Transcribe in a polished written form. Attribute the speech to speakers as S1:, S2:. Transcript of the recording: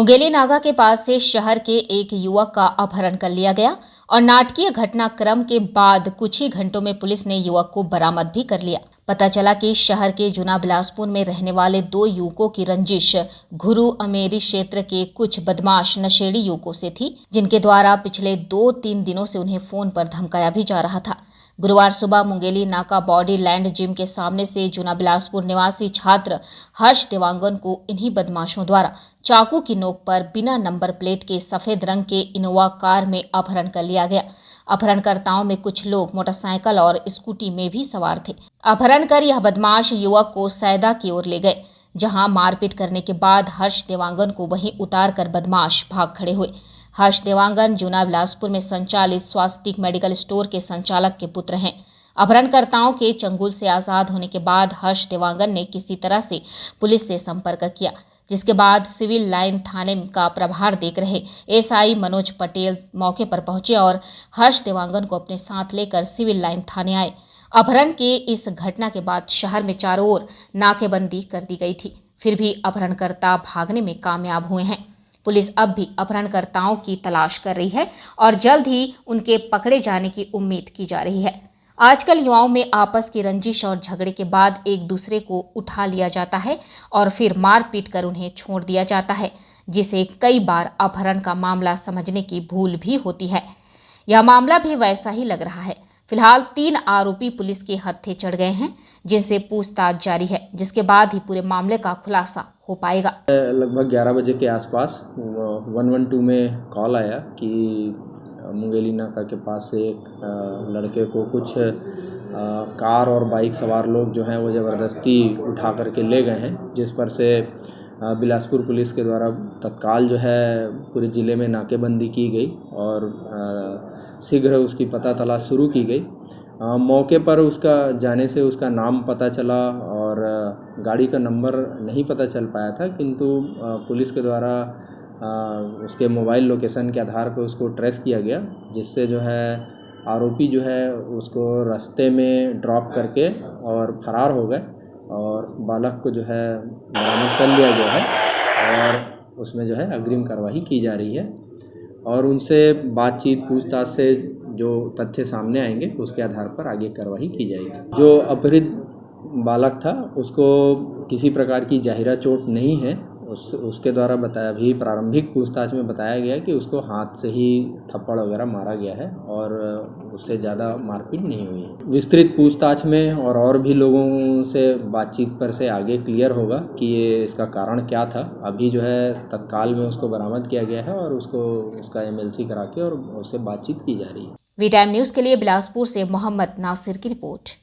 S1: मुंगेली नाका के पास से शहर के एक युवक का अपहरण कर लिया गया और नाटकीय घटनाक्रम के बाद कुछ ही घंटों में पुलिस ने युवक को बरामद भी कर लिया। पता चला कि शहर के जुना बिलासपुर में रहने वाले दो युवकों की रंजिश घुरु अमेरी क्षेत्र के कुछ बदमाश नशेड़ी युवकों से थी, जिनके द्वारा पिछले 2-3 दिनों से उन्हें फोन पर धमकाया भी जा रहा था। गुरुवार सुबह मुंगेली नाका बॉडी लैंड जिम के सामने से जुना बिलासपुर निवासी छात्र हर्ष देवांगन को इन्हीं बदमाशों द्वारा चाकू की नोक पर बिना नंबर प्लेट के सफेद रंग के इनोवा कार में अपहरण कर लिया गया। अपहरणकर्ताओं में कुछ लोग मोटरसाइकिल और स्कूटी में भी सवार थे। अपहरण कर यह बदमाश युवक को सैदा की ओर ले गए, जहां मारपीट करने के बाद हर्ष देवांगन को वहीं उतार कर बदमाश भाग खड़े हुए। हर्ष देवांगन जुना बिलासपुर में संचालित स्वास्तिक मेडिकल स्टोर के संचालक के पुत्र हैं। अपहरणकर्ताओं के चंगुल से आजाद होने के बाद हर्ष देवांगन ने किसी तरह से पुलिस से संपर्क किया, जिसके बाद सिविल लाइन थाने का प्रभार देख रहे एसआई मनोज पटेल मौके पर पहुंचे और हर्ष देवांगन को अपने साथ लेकर सिविल लाइन थाने आए। अपहरण के इस घटना के बाद शहर में चारों ओर नाकेबंदी कर दी गई थी, फिर भी अपहरणकर्ता भागने में कामयाब हुए हैं। पुलिस अब भी अपहरणकर्ताओं की तलाश कर रही है और जल्द ही उनके पकड़े जाने की उम्मीद की जा रही है। आजकल युवाओं में आपस की रंजिश और झगड़े के बाद एक दूसरे को उठा लिया जाता है और फिर मार पीट कर उन्हें छोड़ दिया जाता है, जिसे कई बार अपहरण का मामला समझने की भूल भी होती है। यह मामला भी वैसा ही लग रहा है। फिलहाल 3 आरोपी पुलिस के हत्थे चढ़ गए हैं, जिनसे पूछताछ जारी है, जिसके बाद ही पूरे मामले का खुलासा हो पाएगा।
S2: लगभग 11 बजे के आसपास 112 में कॉल आया कि मुंगेली नाका के पास से एक लड़के को कुछ कार और बाइक सवार लोग जो हैं वो ज़बरदस्ती उठा करके ले गए हैं, जिस पर से बिलासपुर पुलिस के द्वारा तत्काल जो है पूरे ज़िले में नाकेबंदी की गई और शीघ्र उसकी पता तलाश शुरू की गई। मौके पर उसका जाने से उसका नाम पता चला और गाड़ी का नंबर नहीं पता चल पाया था, किंतु पुलिस के द्वारा उसके मोबाइल लोकेशन के आधार पर उसको ट्रेस किया गया, जिससे जो है आरोपी जो है उसको रास्ते में ड्रॉप करके और फरार हो गए और बालक को जो है बरामद कर लिया गया है और उसमें जो है अग्रिम कार्रवाई की जा रही है और उनसे बातचीत पूछताछ से जो तथ्य सामने आएंगे उसके आधार पर आगे कार्रवाई की जाएगी। जो अपहृत बालक था उसको किसी प्रकार की जाहिरा चोट नहीं है। उसके द्वारा बताया भी प्रारंभिक पूछताछ में बताया गया कि उसको हाथ से ही थप्पड़ वगैरह मारा गया है और उससे ज़्यादा मारपीट नहीं हुई है। विस्तृत पूछताछ में और भी लोगों से बातचीत पर से आगे क्लियर होगा कि ये इसका कारण क्या था। अभी जो है तत्काल में उसको बरामद किया गया है और उसका MLC करा के और उससे बातचीत की जा रही है।
S1: वी टाइम न्यूज़ के लिए बिलासपुर से मोहम्मद नासिर की रिपोर्ट।